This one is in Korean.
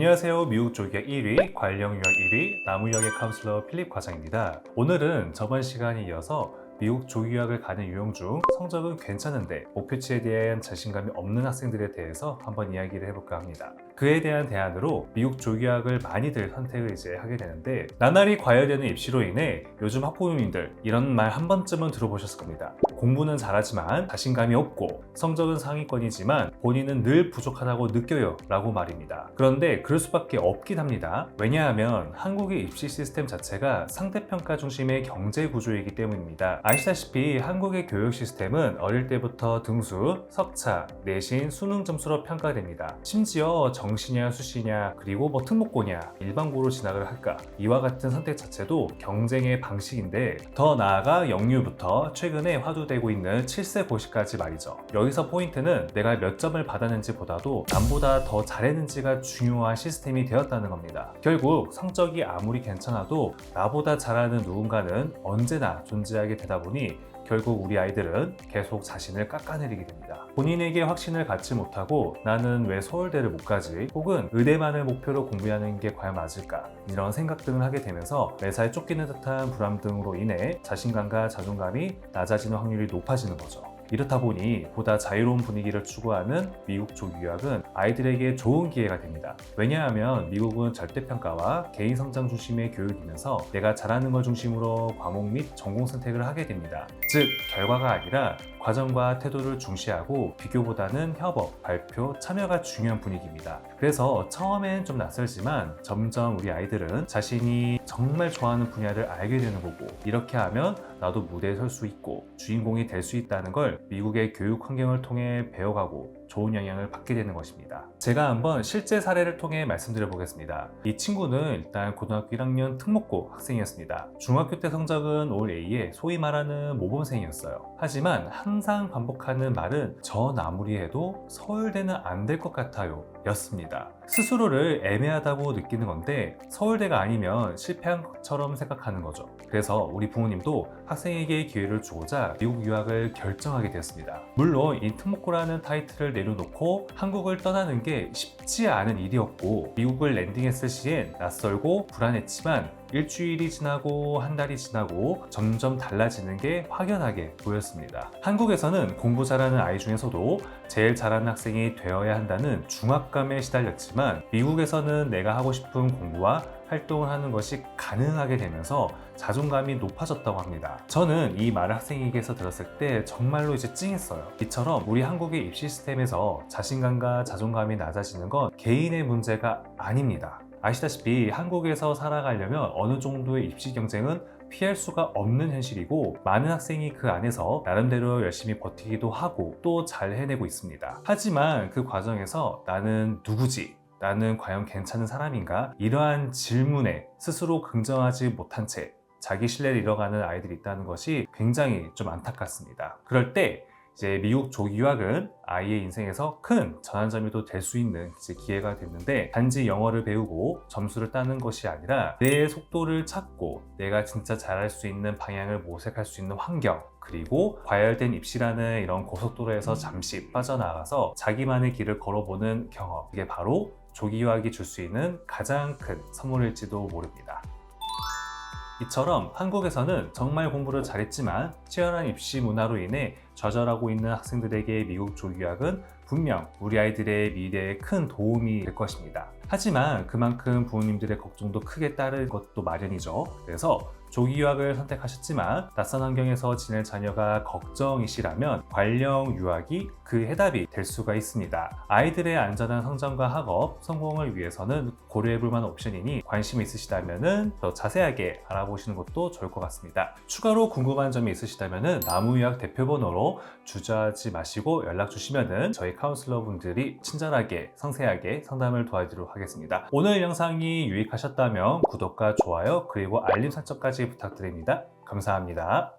안녕하세요. 미국 조기학 1위, 관령 유학 1위, 나무 유학의 카운슬러 필립 과장입니다. 오늘은 저번 시간에 이어서 미국 조기유학을 가는 유형 중 성적은 괜찮은데 목표치에 대한 자신감이 없는 학생들에 대해서 한번 이야기를 해볼까 합니다. 그에 대한 대안으로 미국 조기유학을 많이들 선택을 하게 되는데, 나날이 과열되는 입시로 인해 요즘 학부모님들 이런 말 한 번쯤은 들어보셨을 겁니다. 공부는 잘하지만 자신감이 없고 성적은 상위권이지만 본인은 늘 부족하다고 느껴요 라고 말입니다. 그런데 그럴 수밖에 없긴 합니다. 왜냐하면 한국의 입시 시스템 자체가 상대평가 중심의 경제 구조이기 때문입니다. 아시다시피 한국의 교육 시스템은 어릴 때부터 등수, 석차, 내신, 수능 점수로 평가됩니다. 심지어 정시냐 수시냐 그리고 특목고냐 일반고로 진학을 할까, 이와 같은 선택 자체도 경쟁의 방식인데, 더 나아가 영유부터 최근에 화두되고 있는 7세 고시까지 말이죠. 여기서 포인트는 내가 몇 점을 받았는지 보다도 남보다 더 잘했는지가 중요한 시스템이 되었다는 겁니다. 결국 성적이 아무리 괜찮아도 나보다 잘하는 누군가는 언제나 존재하게 되다 보니 결국 우리 아이들은 계속 자신을 깎아내리게 됩니다. 본인에게 확신을 갖지 못하고 나는 왜 서울대를 못 가지? 혹은 의대만을 목표로 공부하는 게 과연 맞을까? 이런 생각 등을 하게 되면서 매사에 쫓기는 듯한 불안 등으로 인해 자신감과 자존감이 낮아지는 확률이 높아지는 거죠. 이렇다 보니 보다 자유로운 분위기를 추구하는 미국 조기유학은 아이들에게 좋은 기회가 됩니다. 왜냐하면 미국은 절대평가와 개인 성장 중심의 교육이면서 내가 잘하는 것 중심으로 과목 및 전공 선택을 하게 됩니다. 즉, 결과가 아니라 과정과 태도를 중시하고 비교보다는 협업, 발표, 참여가 중요한 분위기입니다. 그래서 처음엔 좀 낯설지만 점점 우리 아이들은 자신이 정말 좋아하는 분야를 알게 되는 거고, 이렇게 하면 나도 무대에 설 수 있고 주인공이 될 수 있다는 걸 미국의 교육 환경을 통해 배워가고 좋은 영향을 받게 되는 것입니다. 제가 한번 실제 사례를 통해 말씀드려 보겠습니다. 이 친구는 일단 고등학교 1학년 특목고 학생이었습니다. 중학교 때 성적은 올 A에 소위 말하는 모범생이었어요. 하지만 항상 반복하는 말은 전 아무리 해도 서울대는 안 될 것 같아요 였습니다. 스스로를 애매하다고 느끼는 건데 서울대가 아니면 실패한 것처럼 생각하는 거죠. 그래서 우리 부모님도 학생에게 기회를 주고자 미국 유학을 결정하게 되었습니다. 물론 이 특목고라는 타이틀을 내려놓고 한국을 떠나는 게 쉽지 않은 일이었고, 미국을 랜딩했을 시엔 낯설고 불안했지만 일주일이 지나고 한 달이 지나고 점점 달라지는 게 확연하게 보였습니다. 한국에서는 공부 잘하는 아이 중에서도 제일 잘하는 학생이 되어야 한다는 중압감에 시달렸지만, 미국에서는 내가 하고 싶은 공부와 활동을 하는 것이 가능하게 되면서 자존감이 높아졌다고 합니다. 저는 이 말을 학생에게서 들었을 때 정말로 찡했어요. 이처럼 우리 한국의 입시 시스템에서 자신감과 자존감이 낮아지는 건 개인의 문제가 아닙니다. 아시다시피 한국에서 살아가려면 어느 정도의 입시 경쟁은 피할 수가 없는 현실이고, 많은 학생이 그 안에서 나름대로 열심히 버티기도 하고 또 잘 해내고 있습니다. 하지만 그 과정에서 나는 누구지? 나는 과연 괜찮은 사람인가? 이러한 질문에 스스로 긍정하지 못한 채 자기 신뢰를 잃어가는 아이들이 있다는 것이 굉장히 좀 안타깝습니다. 그럴 때 이제 미국 조기유학은 아이의 인생에서 큰 전환점이 또 될 수 있는 기회가 됐는데, 단지 영어를 배우고 점수를 따는 것이 아니라 내 속도를 찾고 내가 진짜 잘할 수 있는 방향을 모색할 수 있는 환경, 그리고 과열된 입시라는 이런 고속도로에서 잠시 빠져나가서 자기만의 길을 걸어보는 경험, 이게 바로 조기유학이 줄 수 있는 가장 큰 선물일지도 모릅니다. 이처럼 한국에서는 정말 공부를 잘했지만 치열한 입시 문화로 인해 좌절하고 있는 학생들에게 미국 조기유학은 분명 우리 아이들의 미래에 큰 도움이 될 것입니다. 하지만 그만큼 부모님들의 걱정도 크게 따를 것도 마련이죠. 그래서 조기유학을 선택하셨지만 낯선 환경에서 지낼 자녀가 걱정이시라면 관령 유학이 그 해답이 될 수가 있습니다. 아이들의 안전한 성장과 학업, 성공을 위해서는 고려해볼 만한 옵션이니 관심이 있으시다면 더 자세하게 알아보시는 것도 좋을 것 같습니다. 추가로 궁금한 점이 있으시다면 나무유학 대표번호로 주저하지 마시고 연락 주시면 저희 카운슬러 분들이 친절하게 상세하게 상담을 도와드리도록 하겠습니다. 오늘 영상이 유익하셨다면 구독과 좋아요 그리고 알림 설정까지 부탁드립니다. 감사합니다.